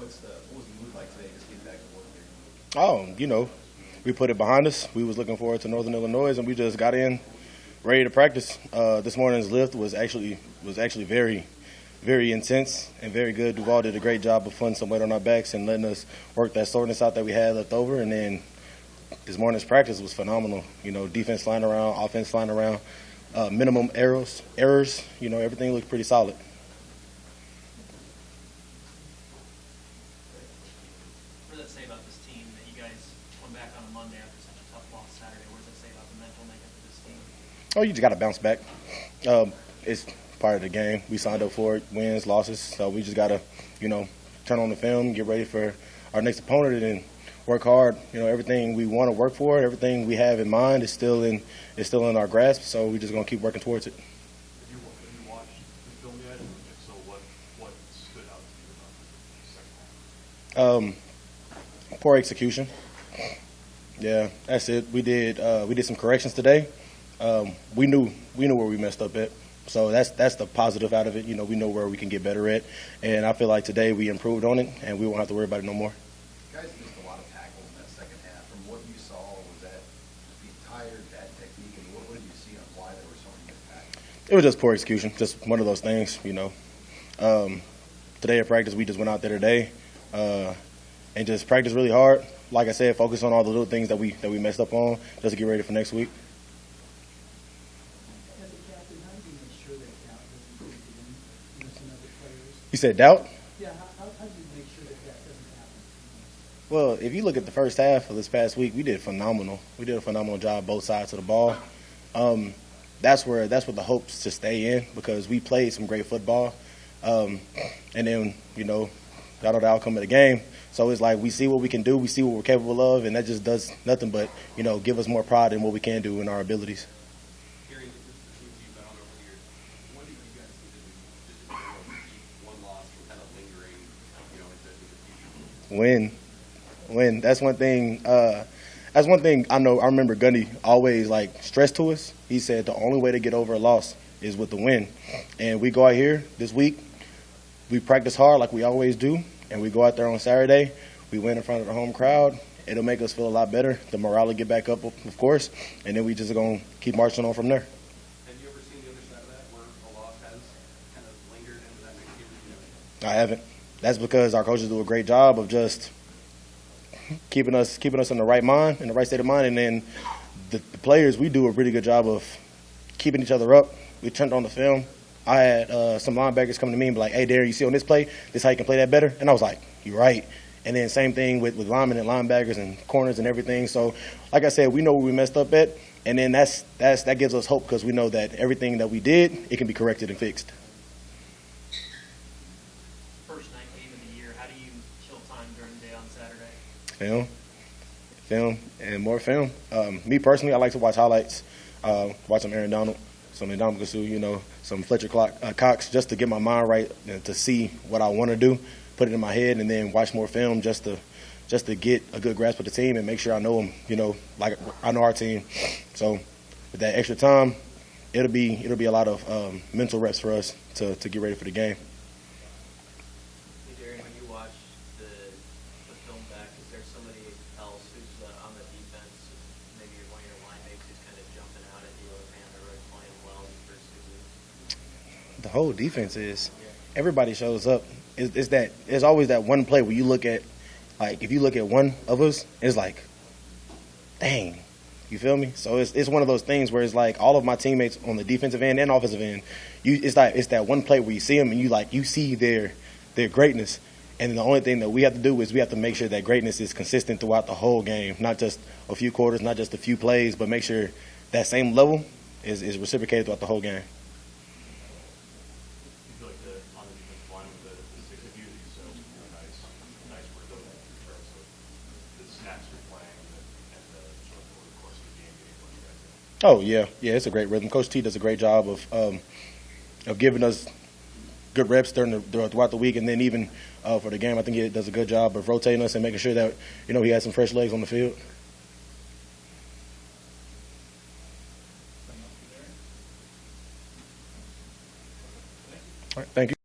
What was the mood like today, just getting back to work here? We put it behind us. We was looking forward to Northern Illinois, and we just got in ready to practice. This morning's lift was actually very, very intense and very good. Duval did a great job of putting some weight on our backs and letting us work that soreness out that we had left over. And then this morning's practice was phenomenal. Defense flying around, offense flying around, minimum errors. Everything looked pretty solid. What does that say about this team that you guys come back on a Monday after such a tough loss Saturday? What does that say about the mental makeup of this team? Oh, you just got to bounce back. It's part of the game. We signed up for it, wins, losses. So we just got to, turn on the film, get ready for our next opponent, and work hard. Everything we want to work for, everything we have in mind is still in our grasp. So we're just going to keep working towards it. Have you watched the film yet? And if so, what stood out to you about the second half? Poor execution. Yeah, that's it. We did some corrections today. We knew where we messed up at. So that's the positive out of it. We know where we can get better at, and I feel like today we improved on it, and we won't have to worry about it no more. You guys missed a lot of tackles in that second half. From what you saw, was that just being tired, bad technique, and what did you see on why there were so many missed tackles? It was just poor execution, just one of those things. Today at practice, we just went out there today and just practiced really hard. Like I said, focus on all the little things that we messed up on, just to get ready for next week. As a captain, how do you make sure that doubt doesn't creep in some other players? You said doubt? Yeah, how do you make sure that doesn't happen? Well, if you look at the first half of this past week, we did phenomenal. We did a phenomenal job both sides of the ball. That's where the hopes to stay in, because we played some great football. And then, y'all know the outcome of the game. So it's like we see what we can do, we see what we're capable of, and that just does nothing but, give us more pride in what we can do in our abilities. Darrion, this is the teams you've been on over the years. What do you guys think that just keep one loss from kind of lingering, into the future? Win. That's one thing. That's one thing I know. I remember Gundy always stressed to us. He said the only way to get over a loss is with the win. And we go out here this week. We practice hard like we always do, and we go out there on Saturday. We win in front of the home crowd. It'll make us feel a lot better. The morale will get back up, of course, and then we just going to keep marching on from there. Have you ever seen the other side of that, where a loss has kind of lingered into that next game? I haven't. That's because our coaches do a great job of just keeping us in the right mind, in the right state of mind, and then the players, we do a really good job of keeping each other up. We turned on the film. I had some linebackers come to me and be like, "Hey, Darrion, you see on this play, this is how you can play that better?" And I was like, "You're right." And then same thing with linemen and linebackers and corners and everything. So, like I said, we know where we messed up at, and then that gives us hope, because we know that everything that we did, it can be corrected and fixed. First night game of the year, how do you kill time during the day on Saturday? Film, and more film. Me personally, I like to watch highlights, watch some Aaron Donald, some Ndamukong, some Fletcher Cox, just to get my mind right and to see what I want to do, put it in my head, and then watch more film just to get a good grasp of the team and make sure I know them, like I know our team. So with that extra time, it'll be a lot of mental reps for us to get ready for the game. Hey, Darrion, when you watch the film back, is there somebody else who's on the defense, maybe one of your line mates who's kind of jumping out at you, like, man, they're really playing well in the first 2 weeks? The whole defense is. Everybody shows up. It's always that one play where you look at, if you look at one of us, it's like, dang, you feel me? So it's one of those things where it's like all of my teammates on the defensive end and offensive end, it's that one play where you see them and you see their greatness, and then the only thing that we have to do is we have to make sure that greatness is consistent throughout the whole game, not just a few quarters, not just a few plays, but make sure that same level is reciprocated throughout the whole game. You feel like on the defensive line with the six of you, so nice work in terms of the snaps you're playing and the sort of over the course of the game getting what you guys do. Oh yeah, it's a great rhythm. Coach T does a great job of giving us good reps throughout the week, and then even for the game, I think he does a good job of rotating us and making sure that he has some fresh legs on the field. All right, thank you.